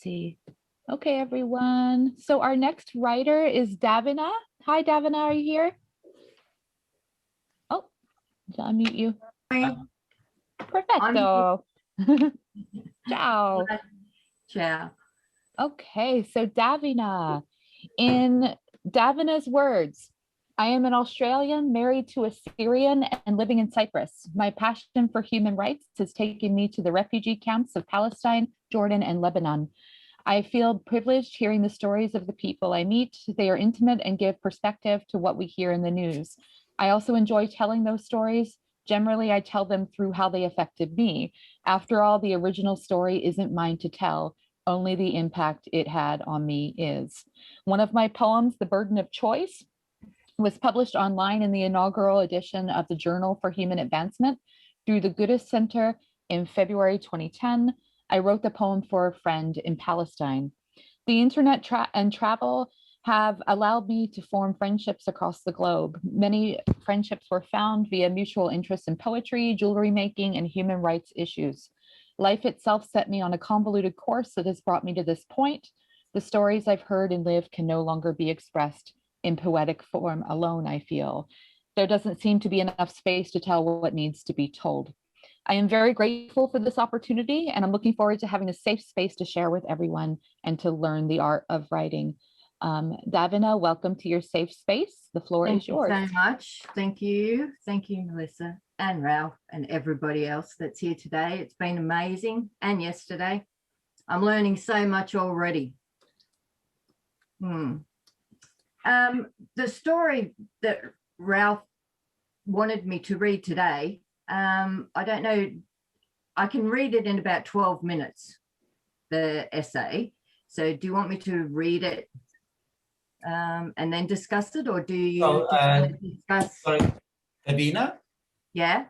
see. Okay, everyone. So our next writer is Davina. Hi, Davina, are you here? Oh, I'll unmute you. Hi. Perfecto. Ciao. Ciao. Okay, so Davina, in Davina's words, I am an Australian married to a Syrian and living in Cyprus. My passion for human rights has taken me to the refugee camps of Palestine, Jordan, and Lebanon. I feel privileged hearing the stories of the people I meet. They are intimate and give perspective to what we hear in the news. I also enjoy telling those stories. Generally, I tell them through how they affected me. After all, the original story isn't mine to tell, only the impact it had on me is. One of my poems, The Burden of Choice, was published online in the inaugural edition of the Journal for Human Advancement through the Goodis Center in February 2010. I wrote the poem for a friend in Palestine. The internet and travel have allowed me to form friendships across the globe. Many friendships were found via mutual interests in poetry, jewelry making, and human rights issues. Life itself set me on a convoluted course that has brought me to this point. The stories I've heard and lived can no longer be expressed in poetic form alone, I feel. There doesn't seem to be enough space to tell what needs to be told. I am very grateful for this opportunity, and I'm looking forward to having a safe space to share with everyone and to learn the art of writing. Davina, welcome to your safe space. The floor is yours. Thank you so much. Thank you. Thank you, Melissa and Ralph and everybody else that's here today. It's been amazing. And yesterday, I'm learning so much already. The story that Ralph wanted me to read today, I don't know, I can read it in about 12 minutes, the essay. So do you want me to read it and then discuss it, or do you discuss? Sorry, Davina? Yeah?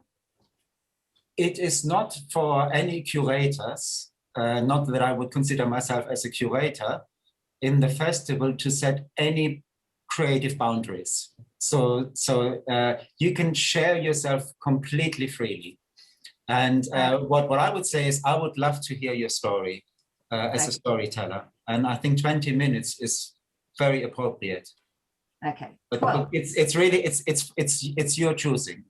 It is not for any curators, not that I would consider myself as a curator, in the festival to set any creative boundaries. So you can share yourself completely freely. And what I would say is I would love to hear your story as a storyteller. And I think 20 minutes is very appropriate. Okay. But well, it's really, it's your choosing.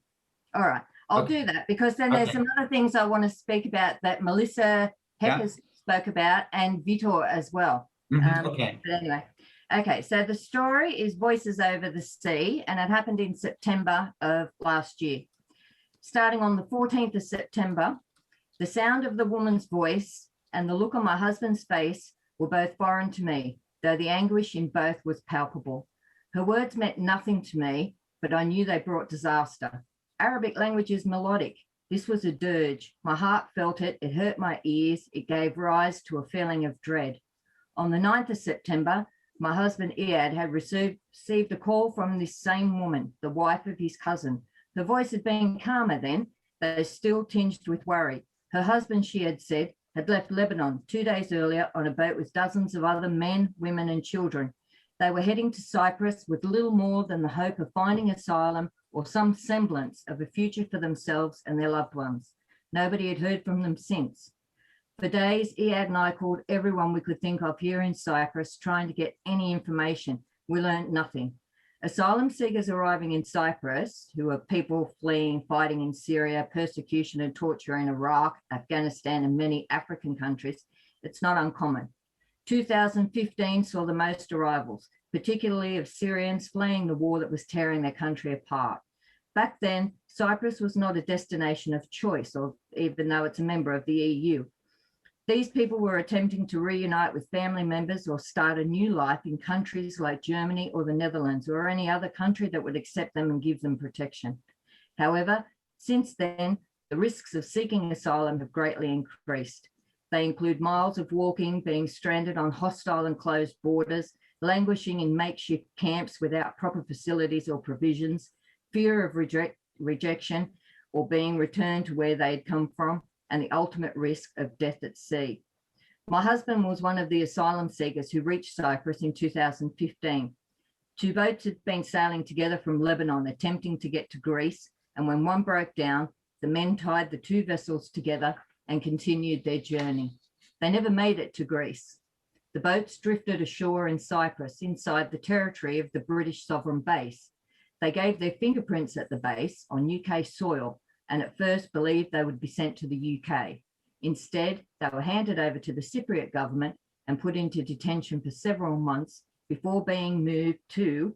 All right. I'll do that, because then there's some other things I want to speak about that Melissa Hekkers spoke about, and Vitor as well. Okay. But anyway, okay, so the story is Voices Over the Sea, and it happened in September of last year. Starting on the 14th of September, the sound of the woman's voice and the look on my husband's face were both foreign to me, though the anguish in both was palpable. Her words meant nothing to me, but I knew they brought disaster. Arabic language is melodic. This was a dirge. My heart felt it. It hurt my ears. It gave rise to a feeling of dread. On the 9th of September, my husband Iyad had received a call from this same woman, the wife of his cousin. Her voice had been calmer then, though still tinged with worry. Her husband, she had said, had left Lebanon 2 days earlier on a boat with dozens of other men, women, and children. They were heading to Cyprus with little more than the hope of finding asylum or some semblance of a future for themselves and their loved ones. Nobody had heard from them since. For days, Iyad and I called everyone we could think of here in Cyprus, trying to get any information. We learned nothing. Asylum seekers arriving in Cyprus, who are people fleeing, fighting in Syria, persecution and torture in Iraq, Afghanistan, and many African countries, it's not uncommon. 2015 saw the most arrivals, particularly of Syrians fleeing the war that was tearing their country apart. Back then, Cyprus was not a destination of choice, or even though it's a member of the EU. These people were attempting to reunite with family members or start a new life in countries like Germany or the Netherlands, or any other country that would accept them and give them protection. However, since then, the risks of seeking asylum have greatly increased. They include miles of walking, being stranded on hostile and closed borders, languishing in makeshift camps without proper facilities or provisions, fear of rejection or being returned to where they had come from, and the ultimate risk of death at sea. My husband was one of the asylum seekers who reached Cyprus in 2015. Two boats had been sailing together from Lebanon, attempting to get to Greece, and when one broke down, the men tied the two vessels together and continued their journey. They never made it to Greece. The boats drifted ashore in Cyprus, inside the territory of the British sovereign base. They gave their fingerprints at the base on UK soil and at first believed they would be sent to the UK. Instead, they were handed over to the Cypriot government and put into detention for several months before being moved to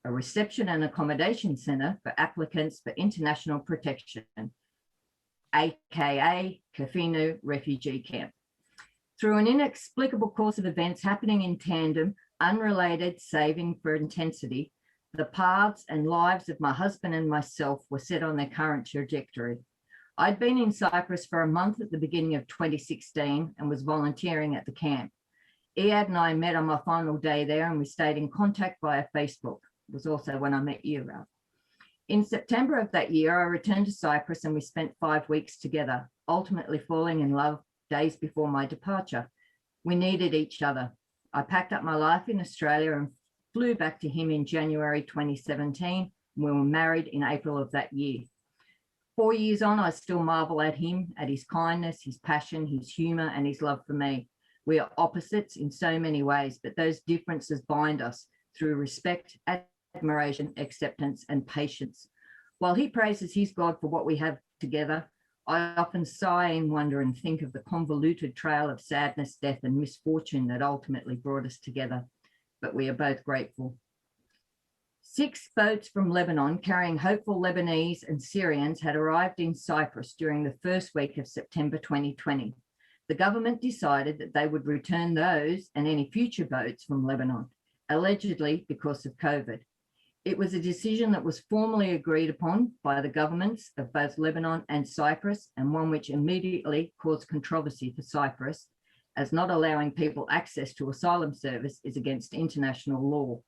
a reception and accommodation centre for applicants for international protection, aka Kafinu refugee camp. Through an inexplicable course of events happening in tandem, unrelated, saving for intensity, the paths and lives of my husband and myself were set on their current trajectory. I'd been in Cyprus for a month at the beginning of 2016 and was volunteering at the camp. Iad and I met on my final day there and we stayed in contact via Facebook. It was also when I met you, Ralph. In September of that year, I returned to Cyprus and we spent 5 weeks together, ultimately falling in love days before my departure. We needed each other. I packed up my life in Australia and flew back to him in January 2017. And we were married in April of that year. 4 years on, I still marvel at him, at his kindness, his passion, his humour, and his love for me. We are opposites in so many ways, but those differences bind us through respect, admiration, acceptance, and patience. While he praises his God for what we have together, I often sigh in wonder and think of the convoluted trail of sadness, death, and misfortune that ultimately brought us together. But we are both grateful. 6 boats from Lebanon carrying hopeful Lebanese and Syrians had arrived in Cyprus during the first week of September 2020. The government decided that they would return those and any future boats from Lebanon, allegedly because of COVID. It was a decision that was formally agreed upon by the governments of both Lebanon and Cyprus, and one which immediately caused controversy for Cyprus, as not allowing people access to asylum service is against international law.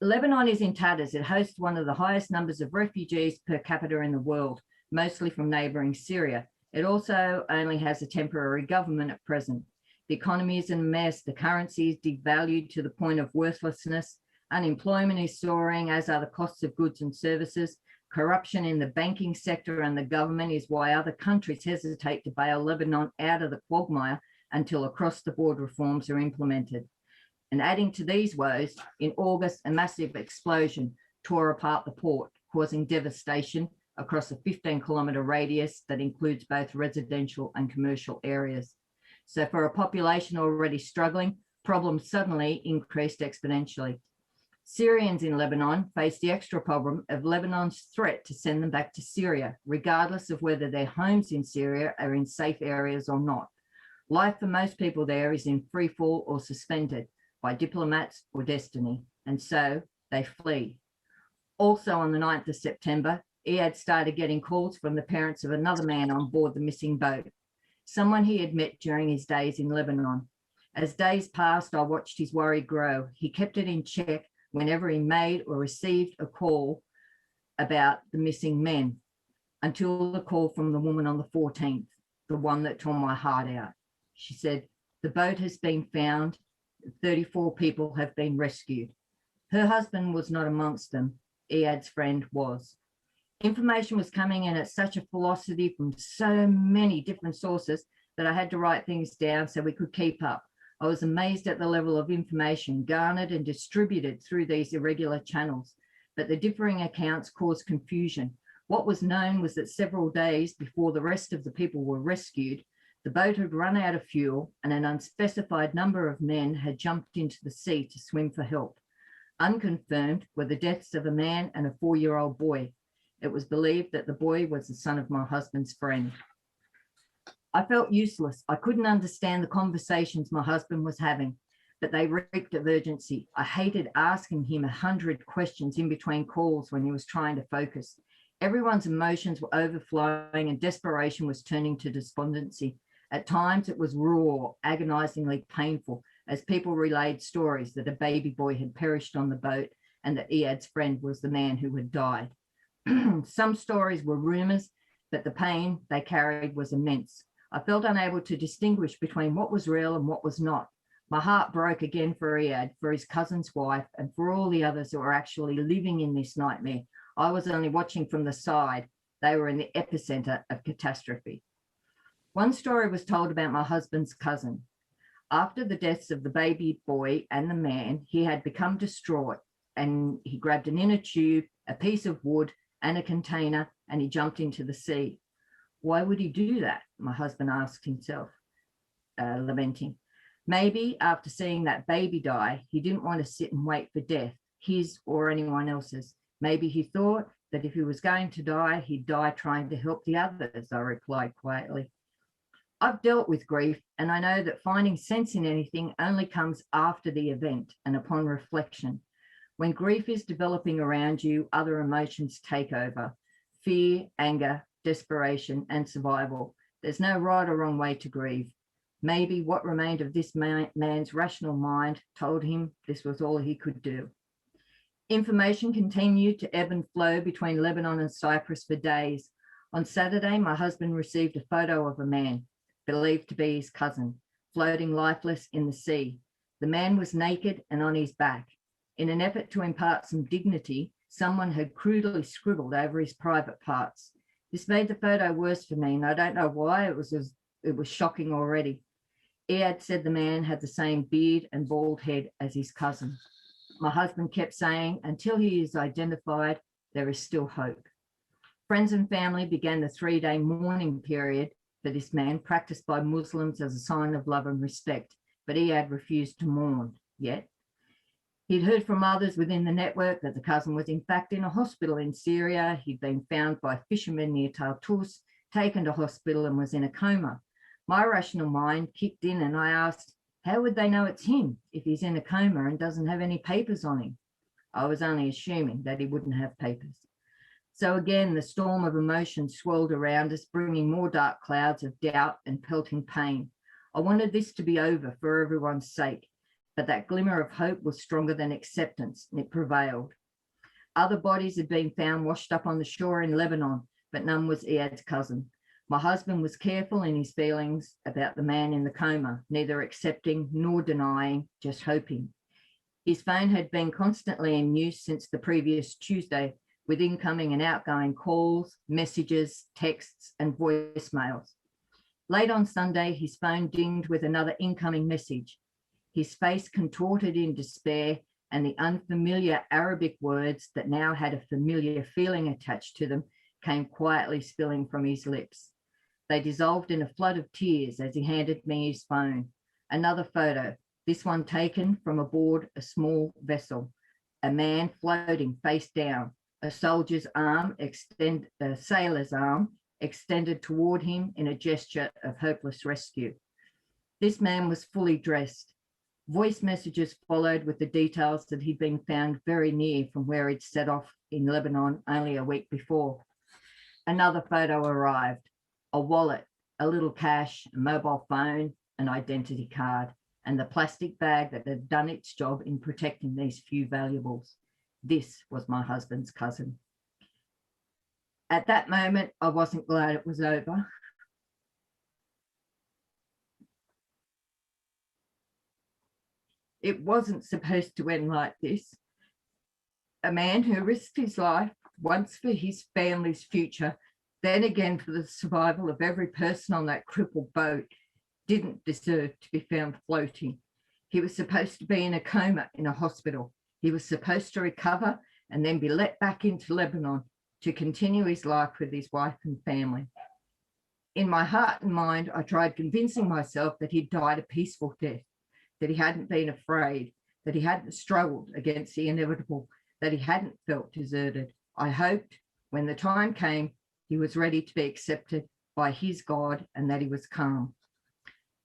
Lebanon is in tatters. It hosts one of the highest numbers of refugees per capita in the world, mostly from neighbouring Syria. It also only has a temporary government at present. The economy is in a mess. The currency is devalued to the point of worthlessness. Unemployment is soaring, as are the costs of goods and services. Corruption in the banking sector and the government is why other countries hesitate to bail Lebanon out of the quagmire until across-the-board reforms are implemented. And adding to these woes, in August, a massive explosion tore apart the port, causing devastation across a 15-kilometre radius that includes both residential and commercial areas. So for a population already struggling, problems suddenly increased exponentially. Syrians in Lebanon face the extra problem of Lebanon's threat to send them back to Syria, regardless of whether their homes in Syria are in safe areas or not. Life for most people there is in free fall or suspended by diplomats or destiny, and so they flee. Also on the 9th of September, Iad started getting calls from the parents of another man on board the missing boat, someone he had met during his days in Lebanon. As days passed, I watched his worry grow. He kept it in check whenever he made or received a call about the missing men, until the call from the woman on the 14th, the one that tore my heart out. She said, "The boat has been found. 34 people have been rescued." Her husband was not amongst them. Iad's friend was. Information was coming in at such a velocity from so many different sources that I had to write things down so we could keep up. I was amazed at the level of information garnered and distributed through these irregular channels, but the differing accounts caused confusion. What was known was that several days before the rest of the people were rescued, the boat had run out of fuel and an unspecified number of men had jumped into the sea to swim for help. Unconfirmed were the deaths of a man and a 4-year-old boy. It was believed that the boy was the son of my husband's friend. I felt useless. I couldn't understand the conversations my husband was having, but they reeked of urgency. I hated asking him 100 questions in between calls when he was trying to focus. Everyone's emotions were overflowing and desperation was turning to despondency. At times it was raw, agonizingly painful, as people relayed stories that a baby boy had perished on the boat and that Iad's friend was the man who had died. Some stories were rumors, but the pain they carried was immense. I felt unable to distinguish between what was real and what was not. My heart broke again for Iad, for his cousin's wife, and for all the others who were actually living in this nightmare. I was only watching from the side. They were in the epicenter of catastrophe. One story was told about my husband's cousin. After the deaths of the baby boy and the man, he had become distraught, and he grabbed an inner tube, a piece of wood, and a container, and he jumped into the sea. Why would he do that? My husband asked himself, lamenting. Maybe after seeing that baby die, he didn't want to sit and wait for death, his or anyone else's. Maybe he thought that if he was going to die, he'd die trying to help the others, I replied quietly. I've dealt with grief, and I know that finding sense in anything only comes after the event and upon reflection. When grief is developing around you, other emotions take over: fear, anger, desperation, and survival. There's no right or wrong way to grieve. Maybe what remained of this man's rational mind told him this was all he could do. Information continued to ebb and flow between Lebanon and Cyprus for days. On Saturday, my husband received a photo of a man, believed to be his cousin, floating lifeless in the sea. The man was naked and on his back. In an effort to impart some dignity, someone had crudely scribbled over his private parts. This made the photo worse for me, and I don't know why. It was shocking already. Iyad said the man had the same beard and bald head as his cousin. My husband kept saying, until he is identified, there is still hope. Friends and family began the 3-day mourning period for this man, practiced by Muslims as a sign of love and respect, but Iyad refused to mourn yet. He'd heard from others within the network that the cousin was in fact in a hospital in Syria. He'd been found by fishermen near Tartus, taken to hospital, and was in a coma. My rational mind kicked in, and I asked, how would they know it's him if he's in a coma and doesn't have any papers on him? I was only assuming that he wouldn't have papers. So again, the storm of emotion swirled around us, bringing more dark clouds of doubt and pelting pain. I wanted this to be over for everyone's sake, but that glimmer of hope was stronger than acceptance, and it prevailed. Other bodies had been found washed up on the shore in Lebanon, but none was Iyad's cousin. My husband was careful in his feelings about the man in the coma, neither accepting nor denying, just hoping. His phone had been constantly in use since the previous Tuesday, with incoming and outgoing calls, messages, texts, and voicemails. Late on Sunday, his phone dinged with another incoming message. His face contorted in despair, and the unfamiliar Arabic words that now had a familiar feeling attached to them came quietly spilling from his lips. They dissolved in a flood of tears as he handed me his phone. Another photo, this one taken from aboard a small vessel. A man floating face down, a soldier's arm, a sailor's arm, extended toward him in a gesture of hopeless rescue. This man was fully dressed. Voice messages followed with the details that he'd been found very near from where he'd set off in Lebanon only a week before. Another photo arrived. A wallet, a little cash, a mobile phone, an identity card, and the plastic bag that had done its job in protecting these few valuables. This was my husband's cousin. At that moment, I wasn't glad it was over. It wasn't supposed to end like this. A man who risked his life once for his family's future, then again for the survival of every person on that crippled boat, didn't deserve to be found floating. He was supposed to be in a coma in a hospital. He was supposed to recover and then be let back into Lebanon to continue his life with his wife and family. In my heart and mind, I tried convincing myself that he'd died a peaceful death, that he hadn't been afraid, that he hadn't struggled against the inevitable, that he hadn't felt deserted. I hoped when the time came, he was ready to be accepted by his God and that he was calm.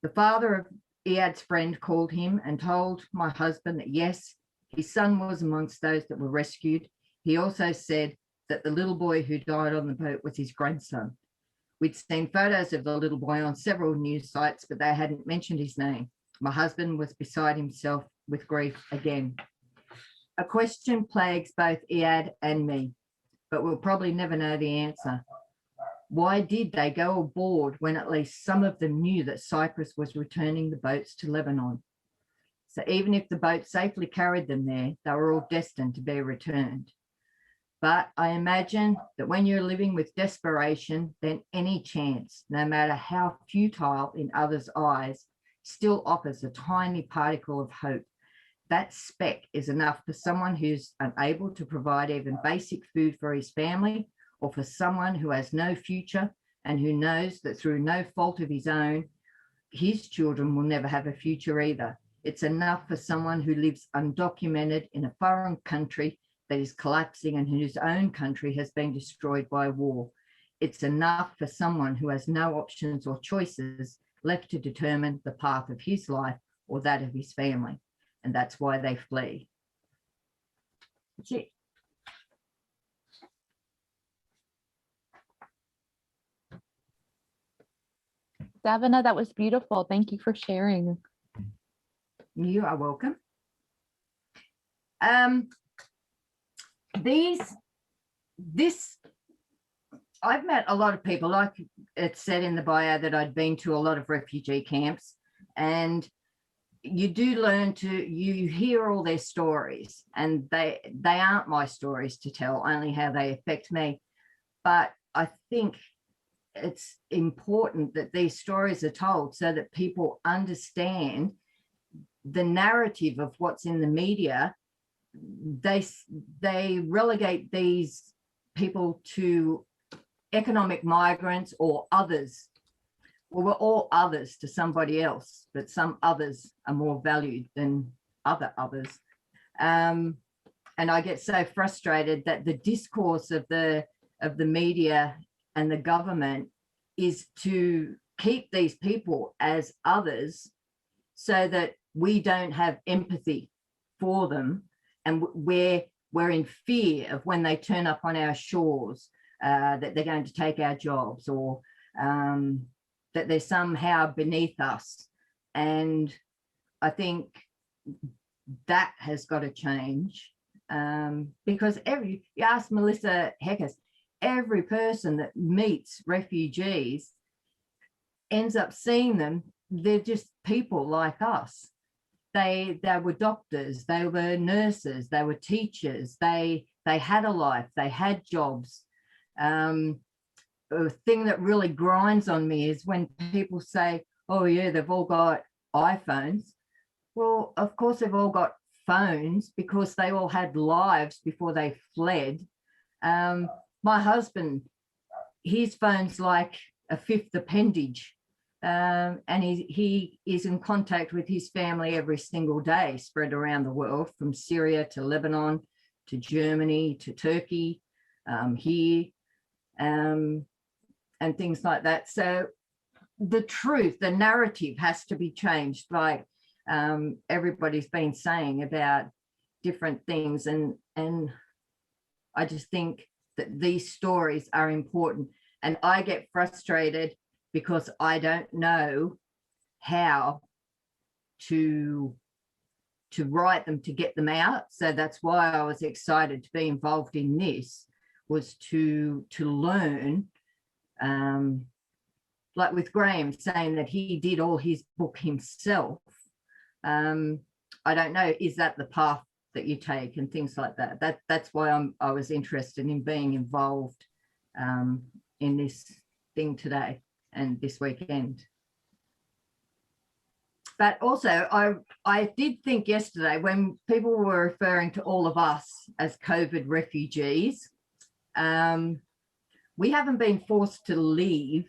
The father of Iyad's friend called him and told my husband that yes, his son was amongst those that were rescued. He also said that the little boy who died on the boat was his grandson. We'd seen photos of the little boy on several news sites, but they hadn't mentioned his name. My husband was beside himself with grief again. A question plagues both Iyad and me, but we'll probably never know the answer. Why did they go aboard when at least some of them knew that Cyprus was returning the boats to Lebanon? So even if the boat safely carried them there, they were all destined to be returned. But I imagine that when you're living with desperation, then any chance, no matter how futile in others' eyes, still offers a tiny particle of hope. That speck is enough for someone who's unable to provide even basic food for his family, or for someone who has no future and who knows that through no fault of his own, his children will never have a future either. It's enough for someone who lives undocumented in a foreign country that is collapsing and whose own country has been destroyed by war. It's enough for someone who has no options or choices left to determine the path of his life or that of his family. And that's why they flee. That's it. Davina, that was beautiful. Thank you for sharing. You are welcome. I've met a lot of people, like it said in the bio that I'd been to a lot of refugee camps, and you do learn you hear all their stories, and they aren't my stories to tell, only how they affect me. But I think it's important that these stories are told so that people understand the narrative of what's in the media. They relegate these people to economic migrants or others. Well, we're all others to somebody else, but some others are more valued than other others. And I get so frustrated that the discourse of the media and the government is to keep these people as others so that we don't have empathy for them, and we're in fear of when they turn up on our shores, that they're going to take our jobs, or that they're somehow beneath us. And I think that has got to change, because you ask Melissa Hekkers, every person that meets refugees ends up seeing them, they're just people like us. They were doctors, they were nurses, they were teachers, they had a life, they had jobs. A thing that really grinds on me is when people say, oh yeah, they've all got iPhones. Well, of course they've all got phones because they all had lives before they fled. My husband, his phone's like a fifth appendage, and he is in contact with his family every single day, spread around the world, from Syria to Lebanon to Germany to Turkey, here, and things like that. So the truth, the narrative has to be changed, like everybody's been saying about different things, and I just think that these stories are important. And I get frustrated because I don't know how to write them, to get them out. So that's why I was excited to be involved in this, was to learn, like with Graham saying that he did all his book himself. I don't know, is that the path that you take, and things like that. That's why I was interested in being involved in this thing today and this weekend. But also, I did think yesterday, when people were referring to all of us as COVID refugees, we haven't been forced to leave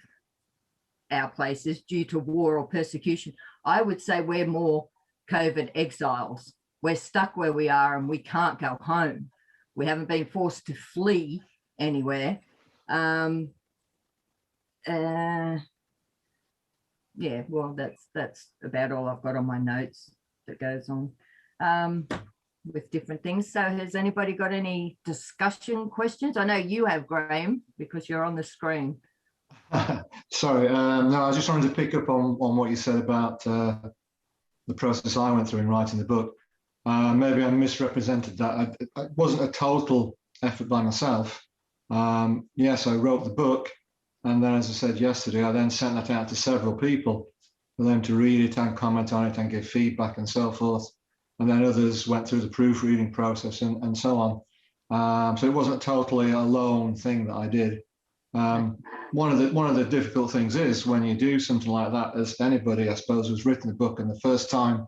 our places due to war or persecution. I would say we're more COVID exiles. We're stuck where we are and we can't go home. We haven't been forced to flee anywhere. Yeah, well, that's about all I've got on my notes that goes on with different things. So has anybody got any discussion questions? I know you have, Graham, because you're on the screen. Sorry, no, I was just trying to pick up on what you said about the process I went through in writing the book. Maybe I misrepresented that. It wasn't a total effort by myself. Yes, I wrote the book, and then, as I said yesterday, I then sent that out to several people for them to read it and comment on it and give feedback and so forth. And then others went through the proofreading process and so on. So it wasn't totally a lone thing that I did. One of the difficult things is when you do something like that, as anybody, I suppose, who's written a book and the first time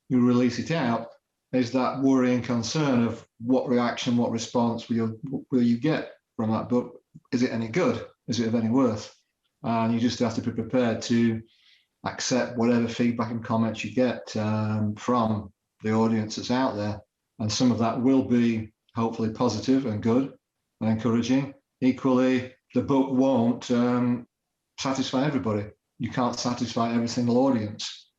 you release it out, is that worry and concern of what reaction, what response will you get from that book? Is it any good? Is it of any worth? And you just have to be prepared to accept whatever feedback and comments you get from the audience that's out there. And some of that will be hopefully positive and good and encouraging. Equally, the book won't satisfy everybody. You can't satisfy every single audience.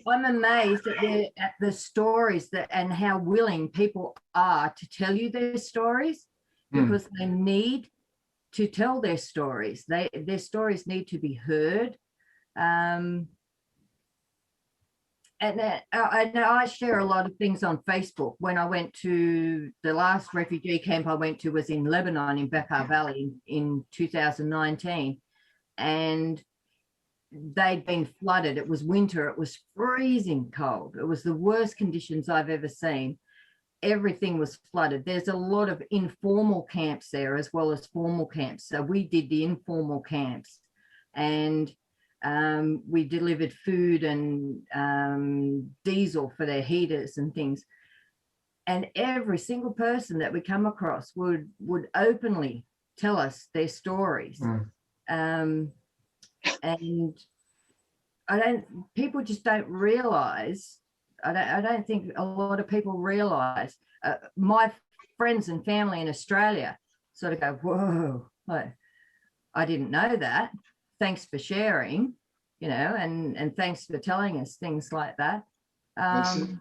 I'm amazed at the stories and how willing people are to tell you their stories, because they need to tell their stories. Their stories need to be heard. And I share a lot of things on Facebook. When I went to the last refugee camp I went to was in Lebanon, in Bekaa Valley in 2019. And they'd been flooded. It was winter. It was freezing cold. It was the worst conditions I've ever seen. Everything was flooded. There's a lot of informal camps there as well as formal camps. So we did the informal camps, and we delivered food and diesel for their heaters and things. And every single person that we come across would openly tell us their stories. And people just don't realize, I don't think a lot of people realize, my friends and family in Australia sort of go, whoa, I didn't know that. Thanks for sharing, and thanks for telling us things like that. And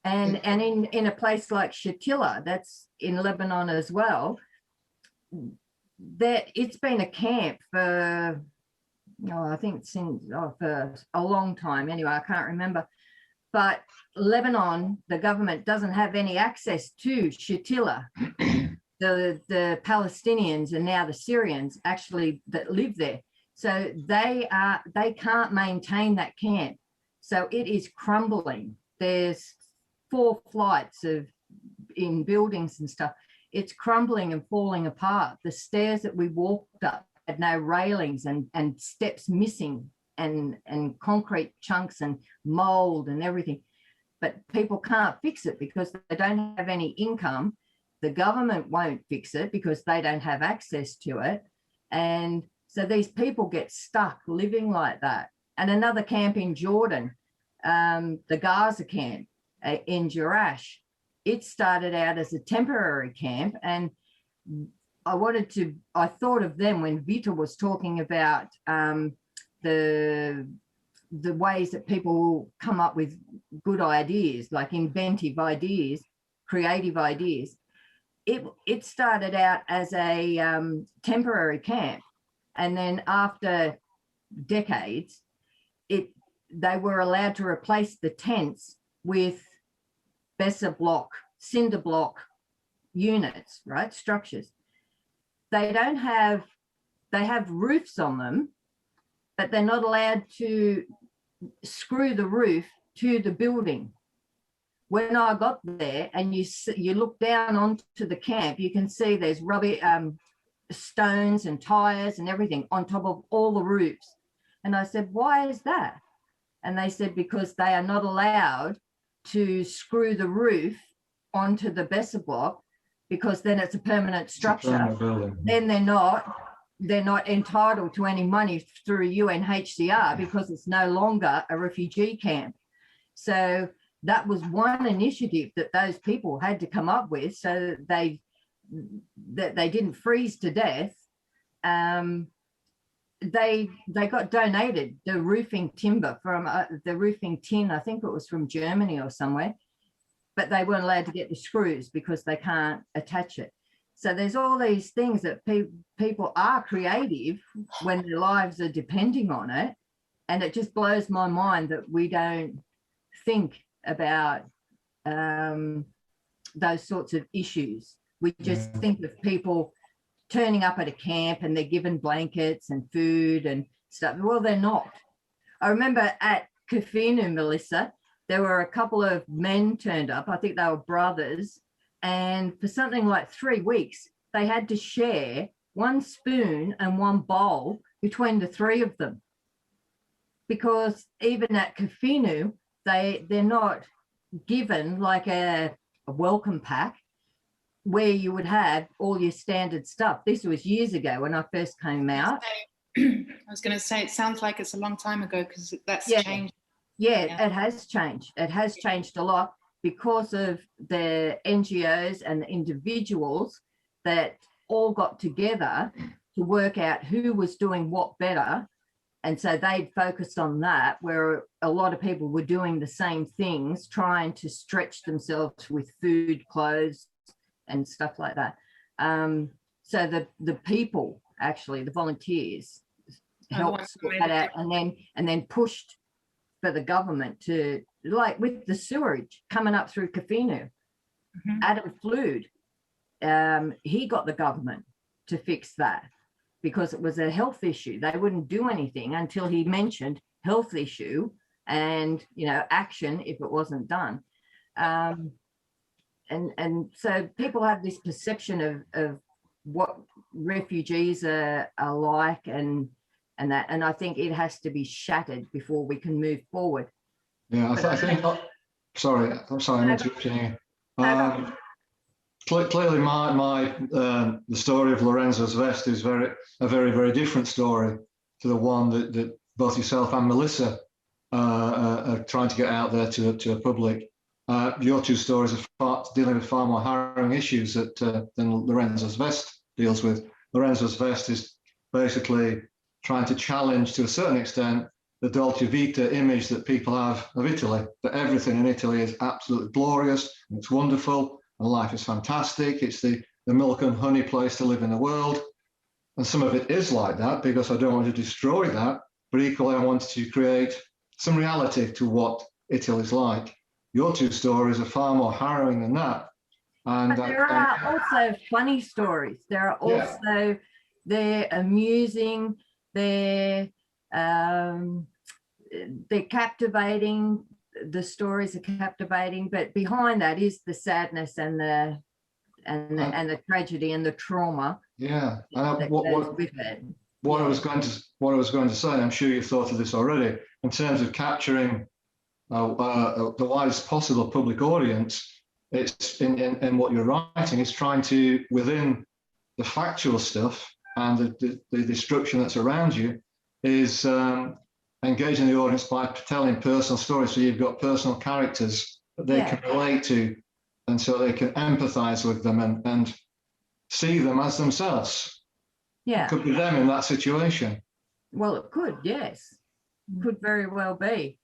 in a place like Shatila, that's in Lebanon as well, that it's been a camp for, I think for a long time. Anyway, I can't remember. But Lebanon, the government doesn't have any access to Shatila. The Palestinians and now the Syrians actually that live there. So they can't maintain that camp. So it is crumbling. There's 4 flights in buildings and stuff. It's crumbling and falling apart. The stairs that we walked up had no railings and steps missing and concrete chunks and mold and everything. But people can't fix it because they don't have any income. The government won't fix it because they don't have access to it. And so these people get stuck living like that. And another camp in Jordan, the Gaza camp in Jerash, it started out as a temporary camp. And I thought of them when Vitor was talking about the ways that people come up with good ideas, like inventive ideas, creative ideas. It started out as a temporary camp, and then after decades, they were allowed to replace the tents with Besser block, cinder block units, right? Structures. They have roofs on them, but they're not allowed to screw the roof to the building. When I got there and you look down onto the camp, you can see there's rubber stones and tires and everything on top of all the roofs. And I said, why is that? And they said, because they are not allowed to screw the roof onto the Besser block, because then it's a permanent structure. Then they're not entitled to any money through UNHCR because it's no longer a refugee camp. So that was one initiative that those people had to come up with, so that they didn't freeze to death. They got donated the roofing timber from the roofing tin, I think it was from Germany or somewhere, but they weren't allowed to get the screws because they can't attach it. So there's all these things that people are creative when their lives are depending on it. And it just blows my mind that we don't think about those sorts of issues. We just think of people turning up at a camp and they're given blankets and food and stuff. Well, they're not. I remember at Kafinu, Melissa, there were a couple of men turned up. I think they were brothers. And for something like 3 weeks, they had to share one spoon and one bowl between the three of them, because even at Kafinu, they're not given like a welcome pack where you would have all your standard stuff. This was years ago when I first came out. I was going to say, it sounds like it's a long time ago, because that's changed. Yeah, it has changed. It has changed a lot because of the NGOs and the individuals that all got together to work out who was doing what better. And so they'd focused on that, where a lot of people were doing the same things, trying to stretch themselves with food, clothes, and stuff like that. So the people, actually, the volunteers, helped sort that out, and then pushed for the government to, like with the sewerage coming up through Kafinu. Adam Flood, he got the government to fix that, because it was a health issue. They wouldn't do anything until he mentioned health issue and, you know, action if it wasn't done. And so people have this perception of what refugees are like, and I think it has to be shattered before we can move forward. Yeah, I think. Sorry, I'm interrupting you. Clearly, the story of Lorenzo's vest is a very different story to the one that both yourself and Melissa are trying to get out there to a public. Your two stories are dealing with far more harrowing issues than Lorenzo's vest deals with. Lorenzo's vest is basically trying to challenge, to a certain extent, the Dolce Vita image that people have of Italy, that everything in Italy is absolutely glorious and it's wonderful and life is fantastic. It's the milk and honey place to live in the world. And some of it is like that, because I don't want to destroy that, but equally I wanted to create some reality to what Italy is like. Your two stories are far more harrowing than that. And but there are also funny stories. There are also, they're amusing, they're captivating. The stories are captivating, but behind that is the sadness and the tragedy and the trauma. Yeah, and what I was going to say, I'm sure you've thought of this already, in terms of capturing the widest possible public audience. It's in what you're writing, is trying to, within the factual stuff and the destruction that's around you, is engaging the audience by telling personal stories. So you've got personal characters that they can relate to, and so they can empathize with them and see them as themselves. Yeah. It could be them in that situation. Well, it could, yes. Could very well be.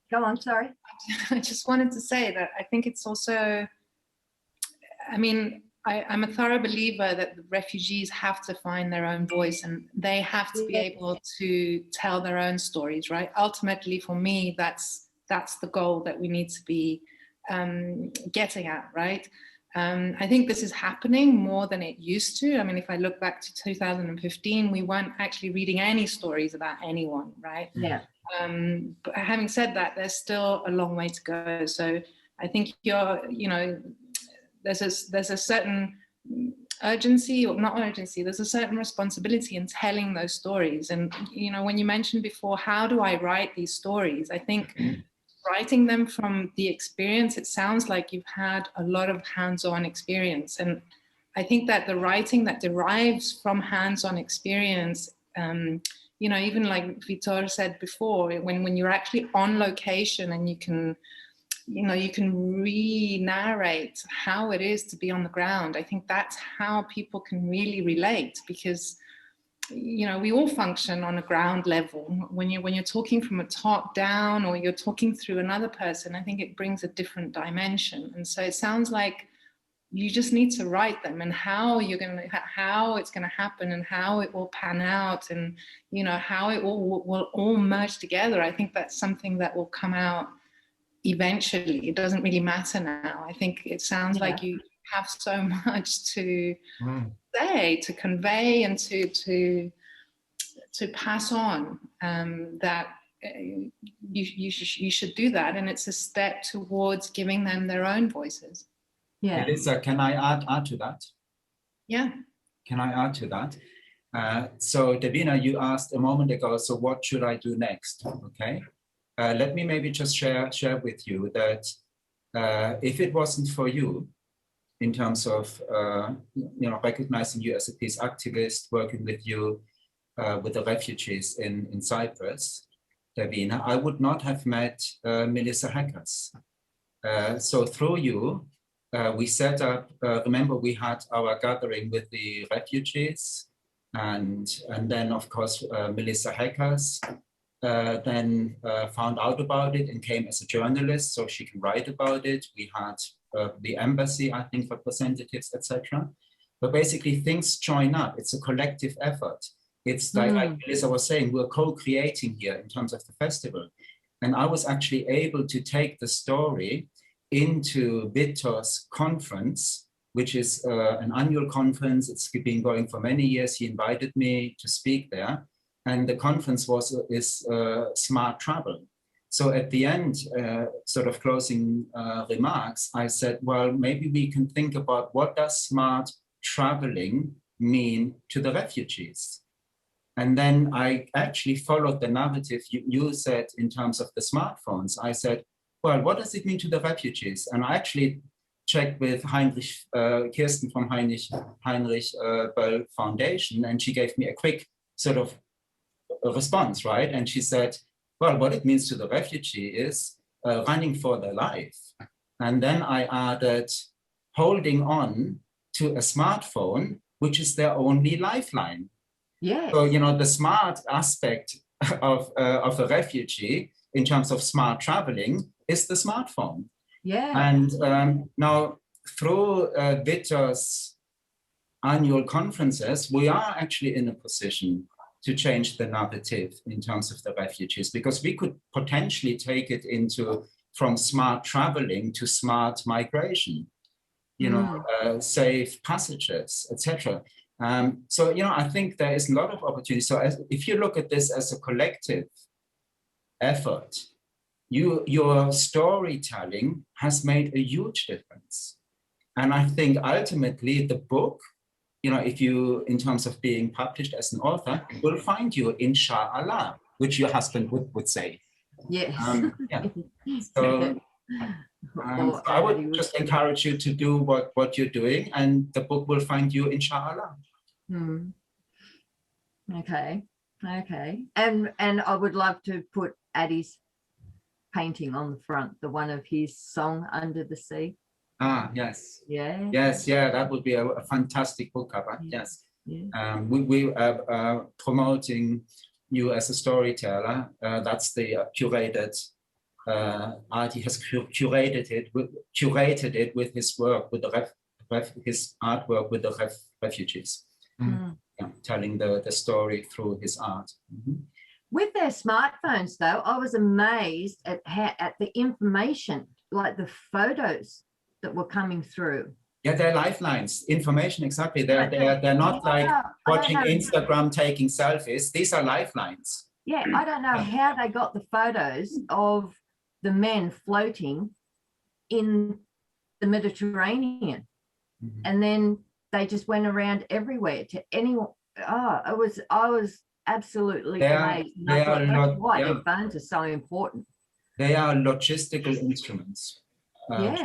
Go on, sorry. I just wanted to say that I think it's also, I mean, I'm a thorough believer that the refugees have to find their own voice, and they have to be able to tell their own stories, right? Ultimately, for me, that's the goal that we need to be getting at, right? I think this is happening more than it used to. I mean, if I look back to 2015, we weren't actually reading any stories about anyone, right? Yeah. But having said that, there's still a long way to go. So I think there's a certain urgency, or not urgency, there's a certain responsibility in telling those stories. And, you know, when you mentioned before, how do I write these stories? I think writing them from the experience, it sounds like you've had a lot of hands-on experience. And I think that the writing that derives from hands-on experience, you know, even like Vitor said before, when you're actually on location and you can re-narrate how it is to be on the ground. I think that's how people can really relate, because, you know, we all function on a ground level. When you're talking from a top down, or you're talking through another person, I think it brings a different dimension. And so it sounds like you just need to write them, and how it's gonna happen, and how it will pan out, and, you know, how it will all merge together. I think that's something that will come out eventually. It doesn't really matter now. I think it sounds like you have so much to say, to convey, and to pass on, that you should do that. And it's a step towards giving them their own voices. Yeah. Melissa, can I add to that? Yeah. Can I add to that? So Davina, you asked a moment ago, so what should I do next? Okay. Let me maybe just share with you that if it wasn't for you, in terms of recognizing you as a peace activist, working with you with the refugees in Cyprus, Davina, I would not have met Melissa Hekkers. So through you, we set up, remember we had our gathering with the refugees, and then of course Melissa Hekkers then found out about it and came as a journalist so she can write about it. We had the embassy, I think, representatives, etc. But basically things join up. It's a collective effort. It's like Melissa was saying, we're co-creating here in terms of the festival. And I was actually able to take the story into Vitor's conference, which is an annual conference. It's been going for many years. He invited me to speak there. And the conference is smart travel. So at the end, sort of closing remarks, I said, well, maybe we can think about what does smart traveling mean to the refugees? And then I actually followed the narrative you said in terms of the smartphones. I said, well, what does it mean to the refugees? And I actually checked with Kirsten from Heinrich Böll Foundation, and she gave me a quick sort of a response, right? And she said, well, what it means to the refugee is running for their life. And then I added holding on to a smartphone, which is their only lifeline. Yes. So, the smart aspect of a refugee in terms of smart traveling is the smartphone. Yeah. And now through Vitor's annual conferences, we are actually in a position to change the narrative in terms of the refugees, because we could potentially take it from smart traveling to smart migration, safe passages, etc. So, I think there is a lot of opportunity. So if you look at this as a collective effort, your storytelling has made a huge difference. And I think ultimately the book, if you, in terms of being published as an author, will find you, inshallah, which your husband would say. Yes. Yeah. So I would just encourage you to do what you're doing, and the book will find you, inshallah. Okay. And I would love to put Adi's painting on the front, the one of his song Under the Sea. Ah, yes. Yeah. Yes, yeah, that would be a fantastic book cover. Yes. Yeah. We are promoting you as a storyteller. That's the curated. Adi has curated it with his work, with his artwork with the refugees. Yeah, telling the story through his art. With their smartphones, though, I was amazed at the information, like the photos that were coming through. Yeah, they're lifelines. Information, exactly. They're not like watching Instagram, taking selfies. These are lifelines. Yeah, I don't know how they got the photos of the men floating in the Mediterranean, and then they just went around everywhere to anyone. I was absolutely amazed. That's why their phones are so important. They are logistical instruments,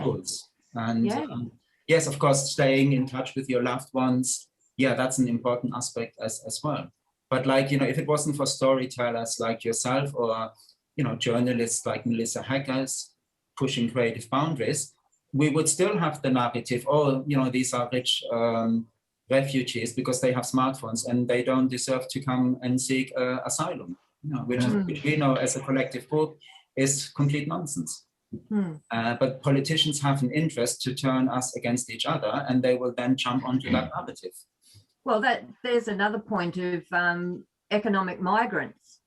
tools. And yes, of course, staying in touch with your loved ones. Yeah, that's an important aspect as well. But if it wasn't for storytellers like yourself, or, journalists like Melissa Hekkers pushing creative boundaries, we would still have the narrative, these are rich refugees because they have smartphones and they don't deserve to come and seek asylum, which we know as a collective group is complete nonsense. But politicians have an interest to turn us against each other, and they will then jump onto that narrative. Well, there's another point of economic migrants.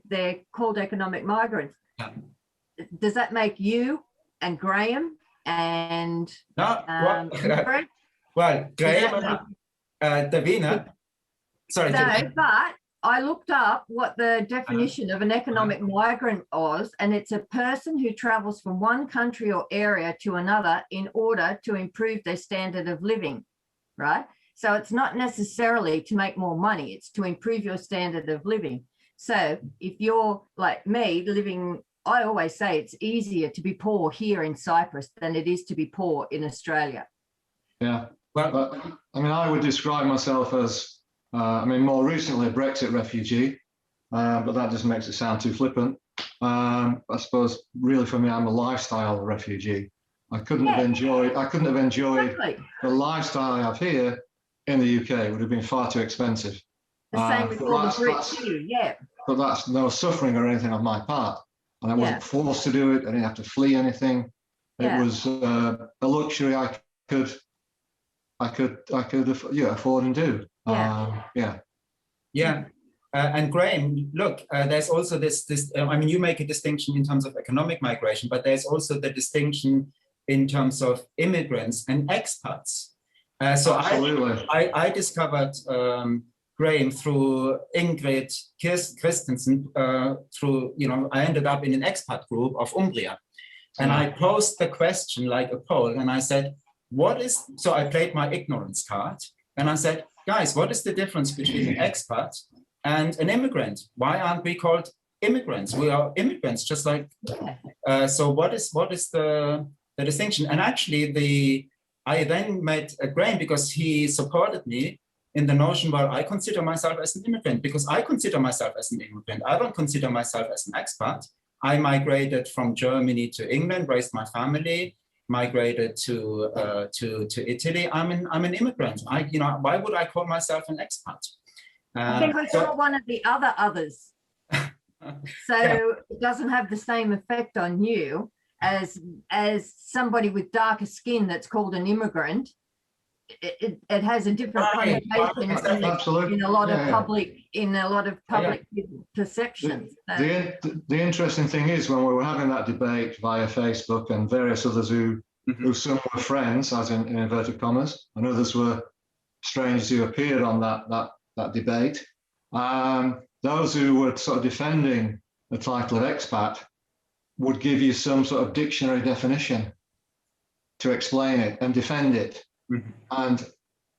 They're called economic migrants. Yeah. Does that make you and Graham and well, Graham and Davina, sorry. No, but I looked up what the definition of an economic migrant was, and it's a person who travels from one country or area to another in order to improve their standard of living, right? So it's not necessarily to make more money, it's to improve your standard of living. So if you're like me living, I always say it's easier to be poor here in Cyprus than it is to be poor in Australia. Yeah, but I mean, I would describe myself as, I mean, more recently a Brexit refugee, but that just makes it sound too flippant. I suppose really for me, I'm a lifestyle refugee. I couldn't have enjoyed Exactly. the lifestyle I have here in the UK. It would have been far too expensive. The same with all the Brits here, yeah. But that's no suffering or anything on my part. And I wasn't forced to do it. I didn't have to flee anything. It was a luxury I could afford and do. And Graham, look, there's also this. I mean, you make a distinction in terms of economic migration, but there's also the distinction in terms of immigrants and expats. So I discovered Graham through Ingrid Christensen. I ended up in an expat group of Umbria, and I posed the question like a poll, and I said, so I played my ignorance card, and I said, guys, what is the difference between an expat and an immigrant? Why aren't we called immigrants? We are immigrants, just like. So what is the distinction? And actually, I then met Graham because he supported me in the notion, well, I consider myself as an immigrant because I consider myself as an immigrant. I don't consider myself as an expat. I migrated from Germany to England, raised my family, migrated to Italy. I'm an immigrant. Why would I call myself an expat? I think you're one of the others. So it doesn't have the same effect on you as somebody with darker skin that's called an immigrant. It has a different connotation in a lot of public perceptions. The interesting thing is when we were having that debate via Facebook and various others who some were friends, as in inverted commas, and others were strangers who appeared on that debate. Those who were sort of defending the title of expat would give you some sort of dictionary definition to explain it and defend it. And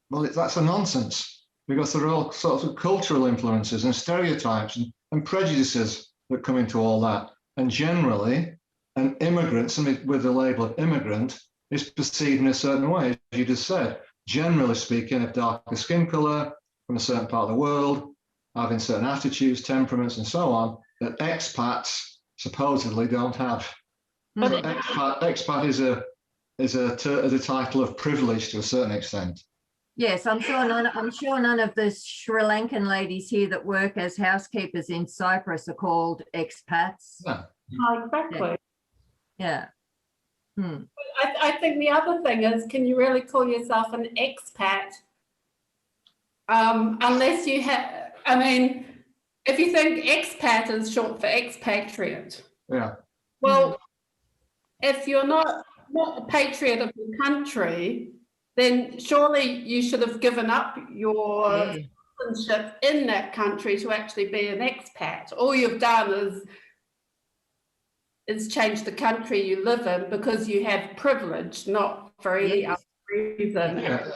well, that's a nonsense because there are all sorts of cultural influences and stereotypes and prejudices that come into all that. And generally, an immigrant, somebody with the label of immigrant, is perceived in a certain way, as you just said. Generally speaking, of darker skin color, from a certain part of the world, having certain attitudes, temperaments, and so on, that expats supposedly don't have. So expat is a title of privilege to a certain extent. Yes, I'm sure none of the Sri Lankan ladies here that work as housekeepers in Cyprus are called expats. No. Oh, exactly. Yeah. I think the other thing is, can you really call yourself an expat unless you have, I mean, if you think expat is short for expatriate. Yeah. Well, if you're not a patriot of the country, then surely you should have given up your citizenship in that country to actually be an expat. All you've done is change the country you live in because you have privilege, not for any other reason. Yeah.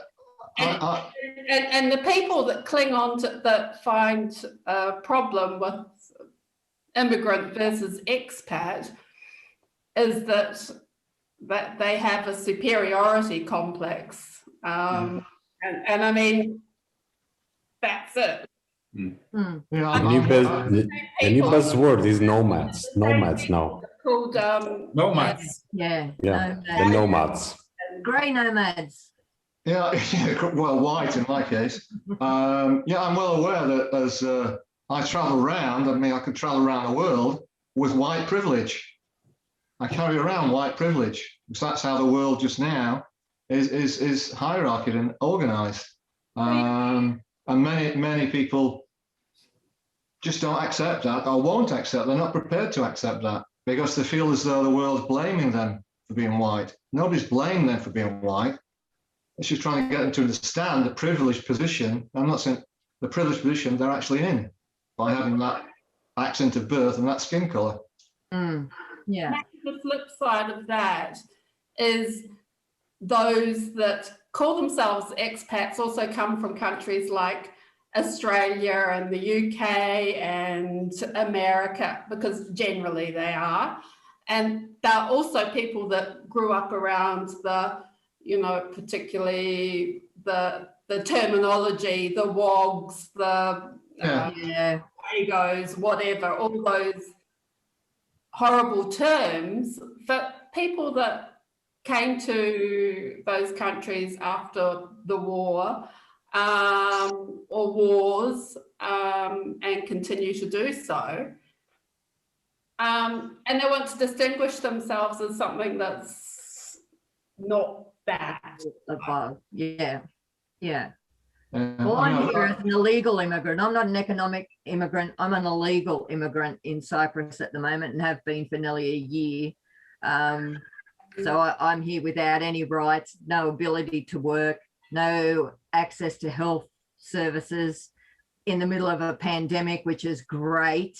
And the people that cling on to that find a problem with immigrant versus expat is that they have a superiority complex. And I mean, that's it. The new buzzword is nomads. Nomads now. Called nomads. The nomads. Grey nomads. Yeah, well, white in my case. I'm well aware that as I travel around, I could travel around the world with white privilege. I carry around white privilege because that's how the world just now is hierarchied and organized. And many people just don't accept that or won't accept. They're not prepared to accept that because they feel as though the world's blaming them for being white. Nobody's blaming them for being white. It's just trying to get them to understand the privileged position. I'm not saying the privileged position they're actually in. by having that accent of birth and that skin color. Yeah. The flip side of that is those that call themselves expats also come from countries like Australia and the UK and America, because generally they are. And they're also people that grew up around the, you know, particularly the terminology, the wogs, the egos, whatever, all those horrible terms. But people that came to those countries after the war or wars and continue to do so. And they want to distinguish themselves as something that's not bad. Above. Yeah. Well, I'm here as an illegal immigrant. I'm not an economic immigrant. I'm an illegal immigrant in Cyprus at the moment and have been for nearly a year. So I'm here without any rights, no ability to work, no access to health services in the middle of a pandemic, which is great.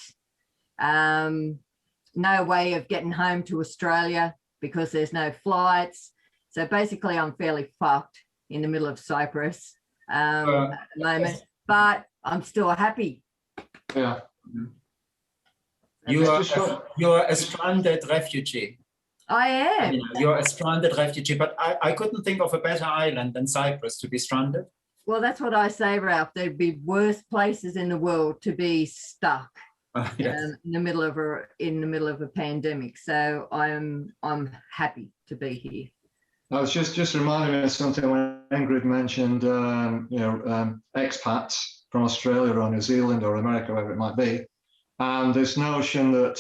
No way of getting home to Australia because there's no flights. So basically I'm fairly fucked in the middle of Cyprus at the moment, but I'm still happy. Yeah. You're a stranded refugee. I am. You're a stranded refugee, but I couldn't think of a better island than Cyprus to be stranded. Well, that's what I say, Ralph. There'd be worse places in the world to be stuck in the middle of a pandemic. So I'm happy to be here. I was just reminding me of something when Ingrid mentioned, expats from Australia or New Zealand or America, wherever it might be, and this notion that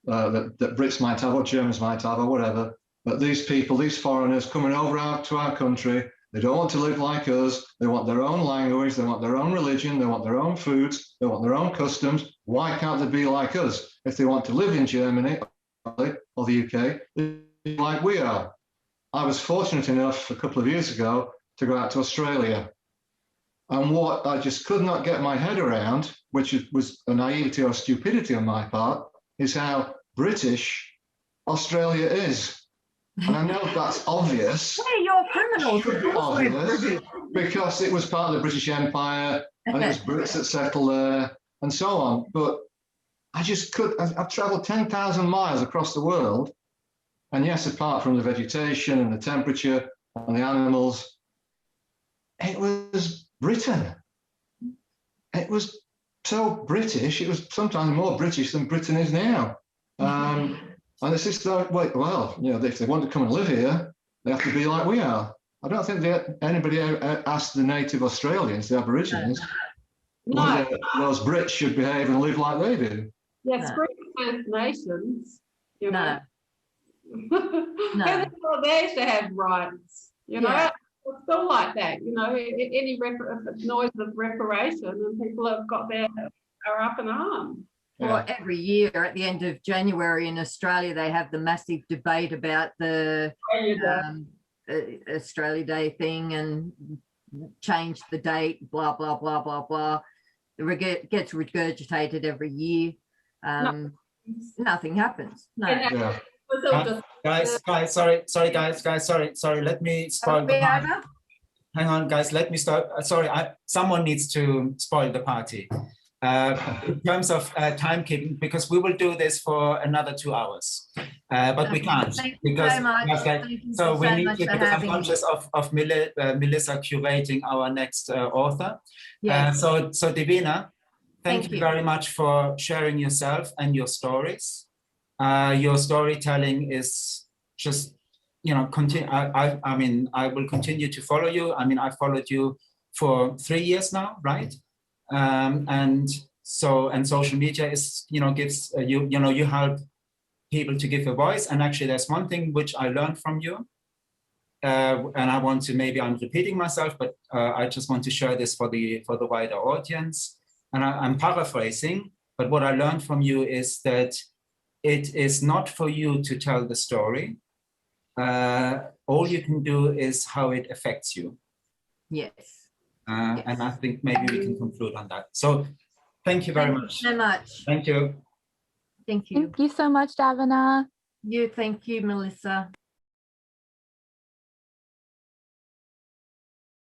that Brits might have or Germans might have or whatever, but these people, these foreigners coming over to our country, they don't want to live like us. They want their own language. They want their own religion. They want their own foods. They want their own customs. Why can't they be like us? If they want to live in Germany or the UK, like we are. I was fortunate enough a couple of years ago to go out to Australia. And what I just could not get my head around, which was a naivety or stupidity on my part, is how British Australia is. And I know that's obvious. Yeah, you're criminals. Obvious, because it was part of the British Empire and it was Brits that settled there and so on. But I just I've traveled 10,000 miles across the world. And yes, apart from the vegetation and the temperature and the animals, it was Britain. It was so British. It was sometimes more British than Britain is now. And it's just like, well, if they want to come and live here, they have to be like we are. I don't think anybody asked the native Australians, the Aborigines, whether those Brits should behave and live like they do. Yes, First Nations. No. They should have rights, It's still like that, any noise of reparation and people have got are up in arms. Well, every year at the end of January in Australia, they have the massive debate about the Australia Day thing and change the date, blah, blah, blah, blah, blah. It gets regurgitated every year. Nothing happens. No. Guys, sorry, let me spoil the party. Hang on, guys, let me start. Sorry, someone needs to spoil the party. In terms of timekeeping, because we will do this for another 2 hours, but we can't because we need to, because I'm conscious of Melissa curating our next author. So Davina, thank you very much for sharing yourself and your stories. Your storytelling is just, continue. I will continue to follow you. I followed you for 3 years now, right? And social media is, gives you help people to give a voice. And actually, there's one thing which I learned from you, and I'm repeating myself, but I just want to share this for the wider audience. And I'm paraphrasing, but what I learned from you is that it is not for you to tell the story. All you can do is how it affects you. Yes. And I think maybe we can conclude on that. So Thank you very Thank much. you so much. Thank you. Thank you. Thank you so much, Davina. Thank you, Melissa.